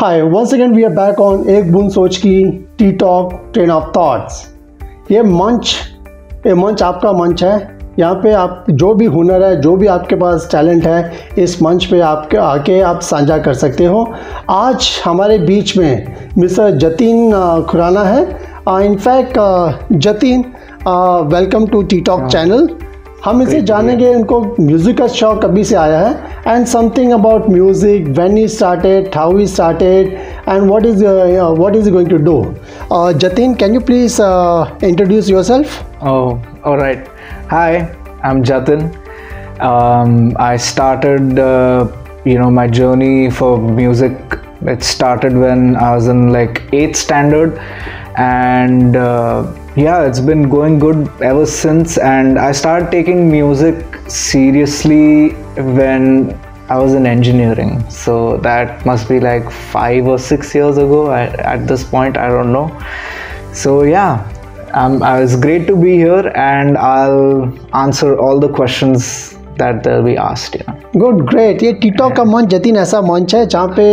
Hi, once again we are back on एक बूंद सोच की T talk train of thoughts. ये मंच आपका मंच है। यहाँ पे आप जो भी हुनर है, जो भी आपके पास टैलेंट है, इस मंच पे आपके आके आप साझा कर सकते हो। आज हमारे बीच में मिस्टर जतिन खुराना है। In fact Jatin, welcome to T talk channel. हम इसे जानेंगे, उनको म्यूज़िक का शौक कभी से आया है, and something about music, when he started, how he started, and what is going to do. Jatin, can you please introduce yourself? Oh, all right. Hi, I'm Jatin. I started, my journey for music. It started when I was in like 8th standard, and it's been going good ever since. And I started taking music seriously when I was in engineering, so that must be like 5 or 6 years ago. At this point, I don't know. So it's great to be here, and I'll answer all the questions that they'll be asked. Good, great. ये टीटॉक का मंच जतिन ऐसा मंच है जहाँ पे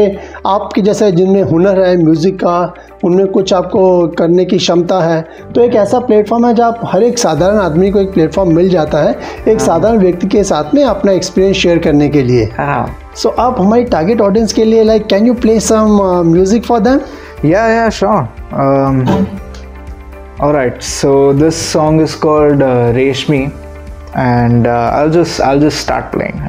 आपके जैसे जिनमें हुनर है म्यूज़िक का, उनमें कुछ आपको करने की क्षमता है, तो एक ऐसा प्लेटफॉर्म है जहाँ हर एक साधारण आदमी को एक प्लेटफॉर्म मिल जाता है एक साधारण व्यक्ति के साथ में अपना एक्सपीरियंस शेयर करने के लिए। सो आप हमारी टारगेट ऑडियंस के लिए can you play some music for them? Yeah, sure. All right. So this song is called Reshmi, and I'll just start playing.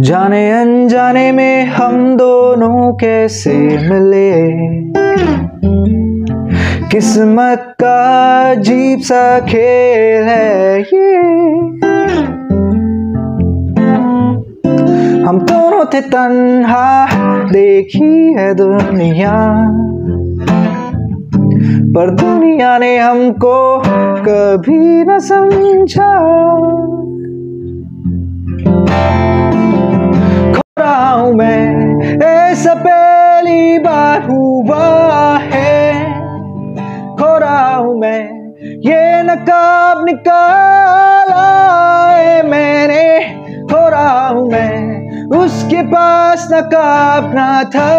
जाने अनजाने में हम दोनों कैसे मिले, किस्मत का अजीब सा खेल है ये। हम दोनों थे तन्हा, देखी है दुनिया, पर दुनिया ने हमको कभी न समझा। खो रहा हूँ मैं, ऐसा पहली बार हुआ है। खो रहा हूँ मैं, ये नकाब निकाला है मैंने। खो रहा हूँ मैं, उसके पास नकाब ना था।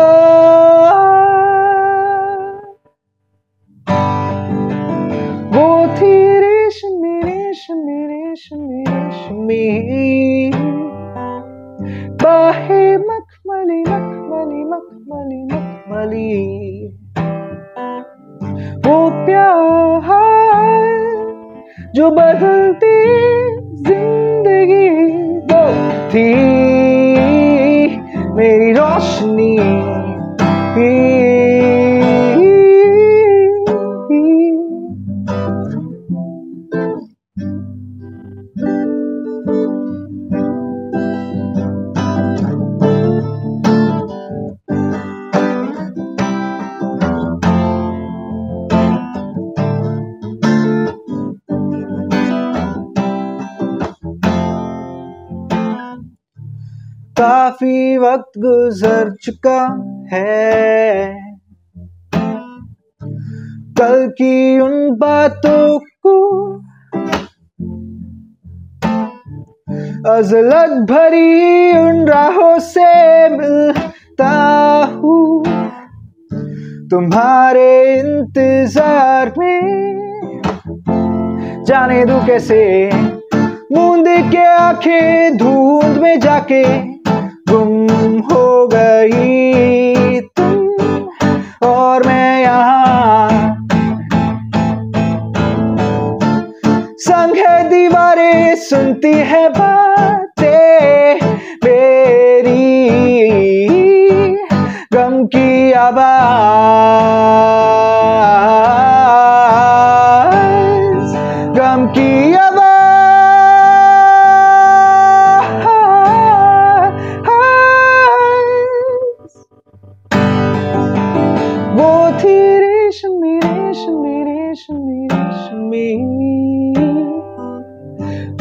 वो थी रेशमी रेशमी रेशमी रेशमी, बाहे मखमली मखमली मखमली मखमली। वो प्यार जो बदलती जिंदगी, वो थी मेरी रोशनी। काफी वक्त गुजर चुका है कल की उन बातों को, अज़लत भरी उन राहों से मिलता हूँ तुम्हारे इंतजार में। जाने दूं कैसे मूंद के आंखें धुंध में जाके गुम हो गई तुम और मैं यहाँ। संग है दीवारें, सुनती है बातें मेरी, गम की आवाज़, गम की आवाज़। वो थी रेशमी रेशमी रेशमी रेशमी,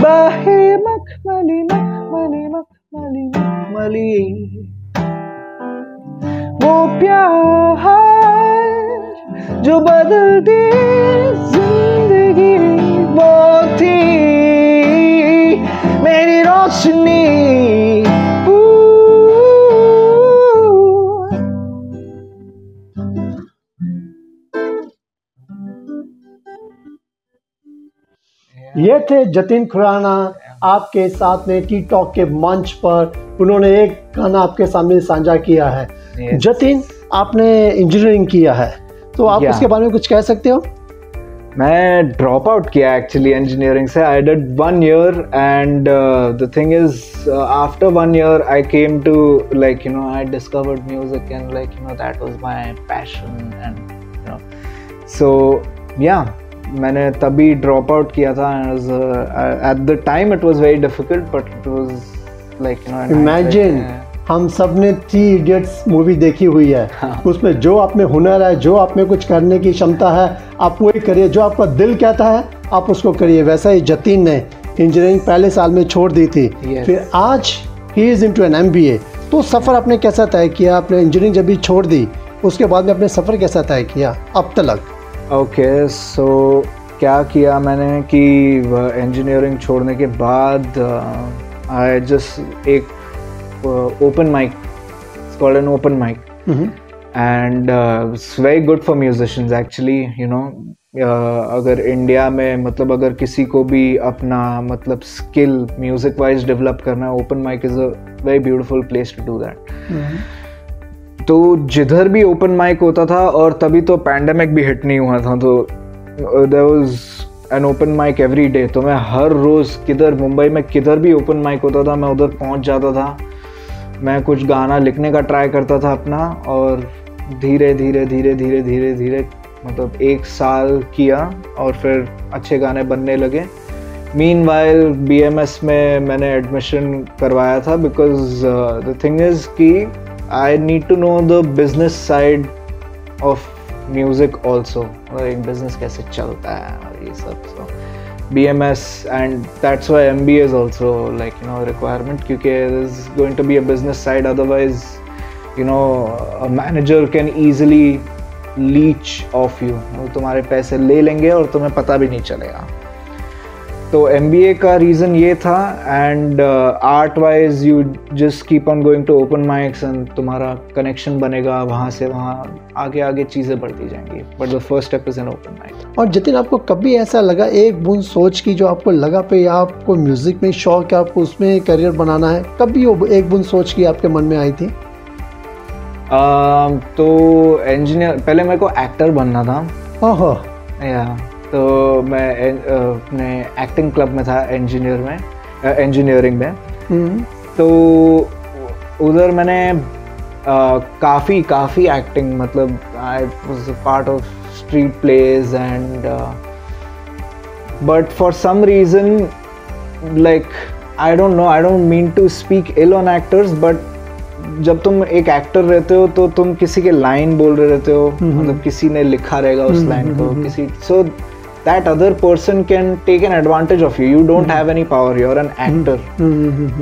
बाहे मखमली प्यार जो बदल दी जिंदगी, वो थी मेरी रोशनी। ये थे जतिन खुराना आपके साथ में टी टॉक के मंच पर। उन्होंने एक गाना आपके सामने साझा किया है। जतिन, आपने इंजीनियरिंग किया है, तो आप उसके बारे में कुछ कह सकते हो? मैं ड्रॉप आउट किया एक्चुअली इंजीनियरिंग से। I did 1 year and the thing is after 1 year I came to like you know I discovered music and like you know that was my passion and you know so yeah मैंने तभी drop out किया था। At the time it was very difficult but it was like you know imagine हम सब ने 3 Idiots movie देखी हुई है। उसमें जो आप में हुनर है, जो आप में कुछ करने की क्षमता है, आप वही करिए। जो आपका दिल कहता है आप उसको करिए। वैसा ही जतिन ने इंजीनियरिंग पहले साल में छोड़ दी थी। फिर आज he is into an MBA। तो सफ़र आपने कैसा तय किया? आपने इंजीनियरिंग जब भी छोड़ दी उसके बाद में अपने सफ़र कैसा तय किया अब तक? ओके, सो क्या किया मैंने कि इंजीनियरिंग छोड़ने के बाद आई जस्ट एक open mic, it's called an open mic, and it's very good for musicians actually, you know. अगर इंडिया में मतलब अगर किसी को भी अपना मतलब स्किल म्यूजिक वाइज डेवलप करना है, open mic is a very beautiful place to do that. तो जिधर भी ओपन माइक होता था, और तभी तो पैंडेमिक भी हिट नहीं हुआ था, तो there was an open mic every day. तो मैं हर रोज़ किधर मुंबई में किधर भी ओपन माइक होता था मैं उधर पहुंच जाता था। मैं कुछ गाना लिखने का ट्राई करता था अपना, और धीरे धीरे धीरे धीरे धीरे धीरे मतलब 1 साल किया और फिर अच्छे गाने बनने लगे। मीनवाइल BMS में मैंने एडमिशन करवाया था बिकॉज द थिंग इज़ कि I need to know the business side of music also, एक बिजनेस कैसे चलता है और ये सब। सो BMS and that's why MBA is also like you know a requirement, क्योंकि there's going to be a business side, otherwise you know a manager can easily leech off you, वो तुम्हारे पैसे ले लेंगे और तुम्हें पता भी नहीं चलेगा। तो MBA का रीज़न ये था, and art wise you just keep on going to open mics and तुम्हारा कनेक्शन बनेगा, वहाँ से वहाँ आगे आगे चीज़ें बढ़ती जाएंगी। But the first step is an open mic. और जतिन, आपको कभी ऐसा लगा एक बूंद सोच की जो आपको लगा पे आपको म्यूज़िक में शौक है, आपको उसमें करियर बनाना है, कभी वो एक बूंद सोच की आपके मन में आई थी? तो इंजीनियर, पहले मेरे को एक्टर बनना था। ओहो, या तो मैं अपने एक्टिंग क्लब में था इंजीनियरिंग में। तो उधर मैंने काफ़ी एक्टिंग, मतलब I was a part of street plays and but for some reason like I don't know, I don't mean to speak ill on actors, but जब तुम एक एक्टर रहते हो तो तुम किसी के लाइन बोल रहे रहते हो, मतलब किसी ने लिखा रहेगा उस लाइन को, किसी, सो that other person can take an advantage of you. You don't have any power, you're an actor.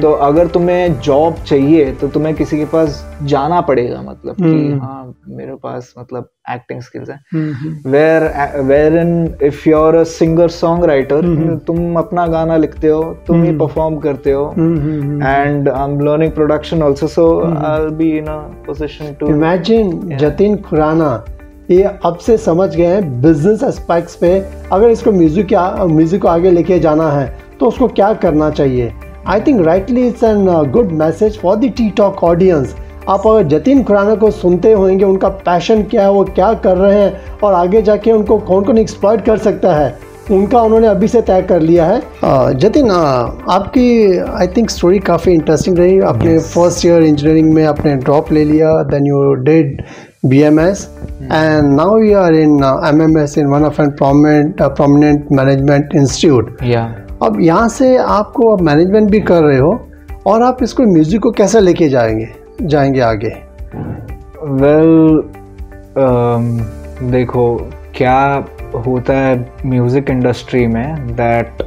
तो अगर तुम्हें जॉब चाहिए तो तुम्हें किसी के पास जाना पड़ेगा, मतलब कि हाँ मेरे पास मतलब एक्टिंग स्किल्स है। wherein if you're a singer songwriter, तुम अपना गाना लिखते हो, तुम ही परफॉर्म करते हो, and I'm learning production also, so I'll be in a position to imagine Jatin Khurana ये अब से समझ गए हैं बिजनेस एस्पेक्ट्स पे। अगर इसको म्यूजिक को आगे लेके जाना है तो उसको क्या करना चाहिए। I think rightly it's an good message for the T talk audience. आप अगर जतिन खुराना को सुनते होंगे, उनका पैशन क्या है, वो क्या कर रहे हैं और आगे जाके उनको कौन कौन एक्सप्लॉइट कर सकता है, उनका उन्होंने अभी से तय कर लिया है। जतिन, आपकी आई थिंक स्टोरी काफ़ी इंटरेस्टिंग रही। आपने फर्स्ट ईयर इंजीनियरिंग में आपने ड्रॉप ले लिया, then you did BMS and now you are in MMS in one of a prominent management institute. Yeah. अब यहाँ से आपको अब मैनेजमेंट भी कर रहे हो और आप इसको म्यूजिक को कैसे लेके जाएंगे आगे? Well, देखो क्या होता है म्यूजिक इंडस्ट्री में, that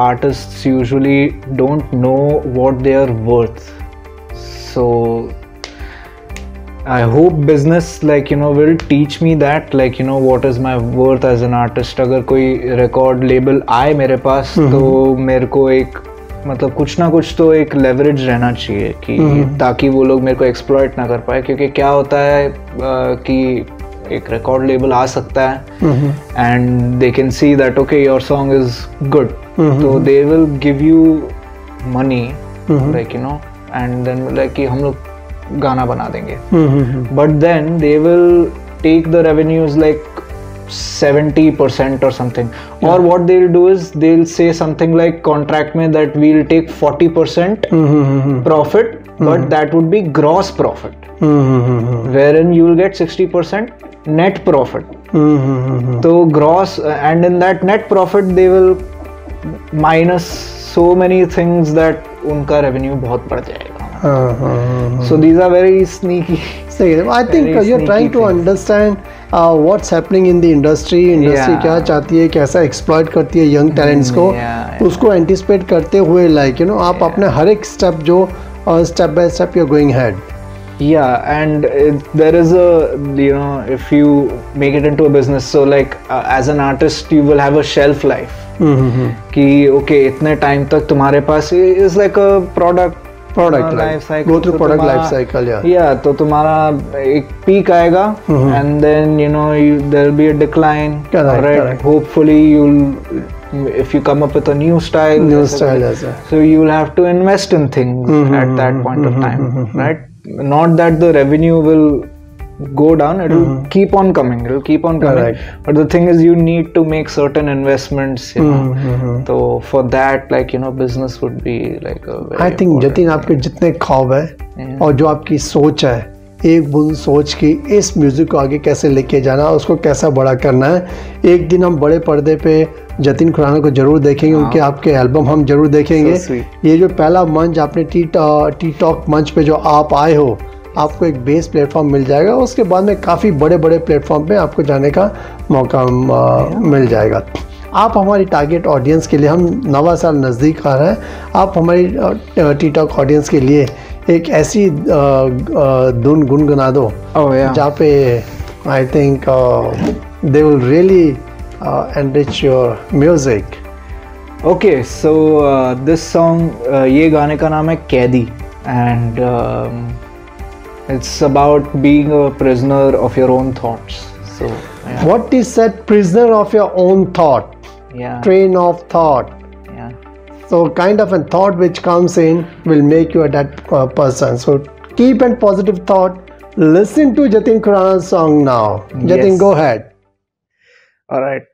artists usually don't know what they are worth. So I hope business like will teach me that like what is my worth as an artist. अगर कोई record label आए मेरे पास तो मेरे को एक मतलब कुछ ना कुछ तो एक leverage रहना चाहिए कि ताकि वो लोग मेरे को exploit ना कर पाए, क्योंकि क्या होता है कि एक record label आ सकता है and they can see that okay your song is good, so they will give you money like and then like कि हम लोग गाना बना देंगे, but then they will take the revenues like 70% or something, or what they'll do is they'll say something like contract में that we'll take 40% profit, but that would be gross profit, wherein you will get 60% net profit. So gross, and in that net profit they will minus so many things that उनका revenue बहुत बढ़ जाएगा. So these are very sneaky. I think you're trying to understand what's happening in the industry. Industry क्या चाहती है, कैसा exploit करती है young talents को, उसको anticipate करते हुए like आप अपने हर एक step जो step by step you're going ahead. Yeah, and there is a if you make it into a business, so like as an artist you will have a shelf life. कि okay इतने time तक तुम्हारे पास is like a product life cycle, go through product life cycle. तो तुम्हारा एक peak आएगा and then there'll be a decline. Correct. Hopefully you'll, if you come up with a new style as well. So you will have to invest in things at that point of time, right? Not that the revenue will go down, it will keep on coming, Correct. But the thing is you need to make certain investments, so for that like business would be like a very I think Jatin आपके जितने ख्वाब है और जो आपकी सोच है, एक बूंद सोच की इस म्यूजिक को आगे कैसे लेके जाना, उसको कैसा बड़ा करना है, एक दिन हम बड़े पर्दे पे जतिन खुराना को जरूर देखेंगे, उनके आपके एल्बम हम जरूर देखेंगे. ये जो पहला मंच आपने टी टॉक मंच पे जो आप आए हो, आपको एक बेस प्लेटफॉर्म मिल जाएगा, उसके बाद में काफ़ी बड़े बड़े प्लेटफॉर्म पे आपको जाने का मौका मिल जाएगा. आप हमारी टारगेट ऑडियंस के लिए, हम नवा साल नज़दीक आ रहा है, आप हमारी टी टॉक ऑडियंस के लिए एक ऐसी धुन गुनगुना दो जहाँ पे I think they will really enrich your music. Okay, so this song, ये गाने का नाम है Qaidi, and it's about being a prisoner of your own thoughts. So what is that prisoner of your own thought? Train of thought. So kind of a thought which comes in will make you a that person. So keep a positive thought. Listen to Jatin Khurana's song now. Jatin, go ahead. All right.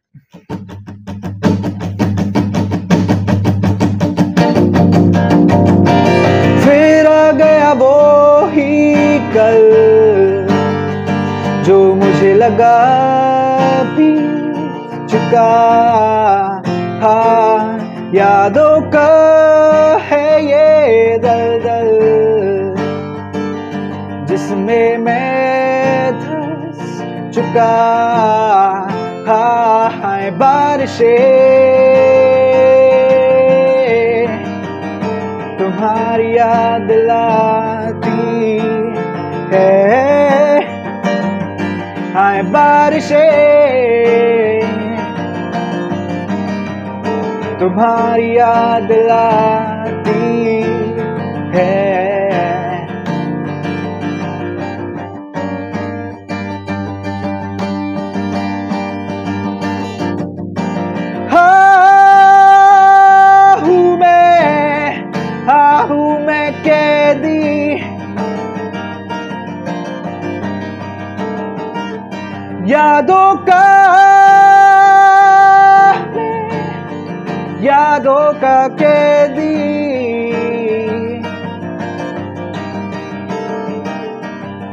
फिर आ गया वो ही कल जो मुझे लगा भी चुका, यादों का है ये दलदल जिसमें मैं धंस चुका. बारिशें तुम्हारी याद लाती है, बारिशें तुम्हारी याद लाती है. हूँ मैं कैदी, यादों का कैदी.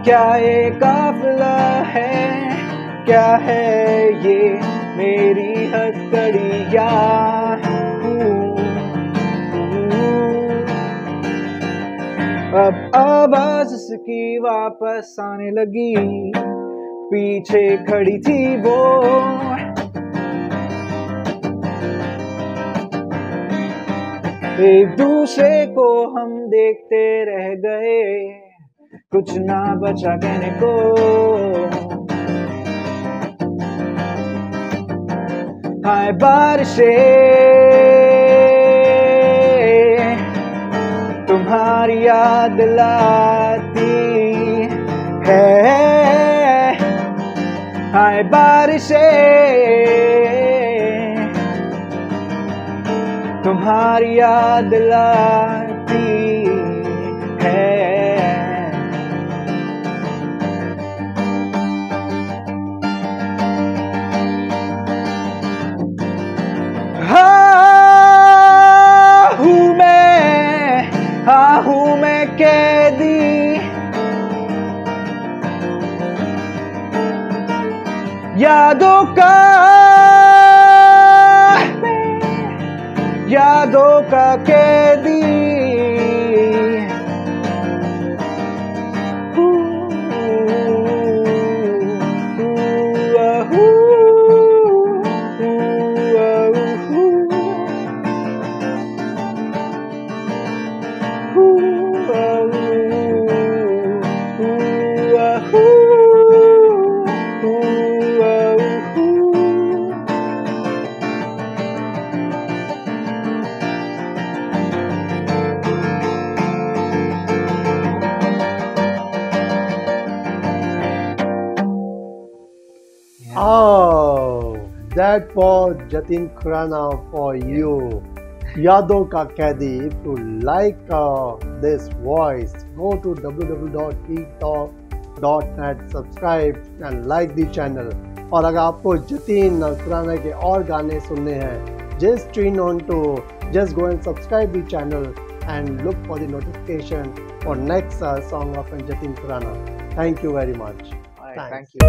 क्या ये काफिला है, क्या है ये मेरी हथकड़ियाँ. अब आवाज उसकी वापस आने लगी, पीछे खड़ी थी वो, एक दूसरे को हम देखते रह गए, कुछ ना बचा कहने को। हाय बारिशें तुम्हारी याद लाती है। हाय बारिशें तुम्हारी याद लाती है। हूँ मैं कैदी यादों का कैदी। Oh, that was Jatin Khurana for you. Yadon Ka Kaidi. If you like this voice, go to www.etalk.net, subscribe and like the channel. और अगर आपको जतीन खुराना के और गाने सुनने हैं, just tune on to just go and subscribe the channel and look for the notification for next song of Jatin Khurana. Thank you very much. Thank you.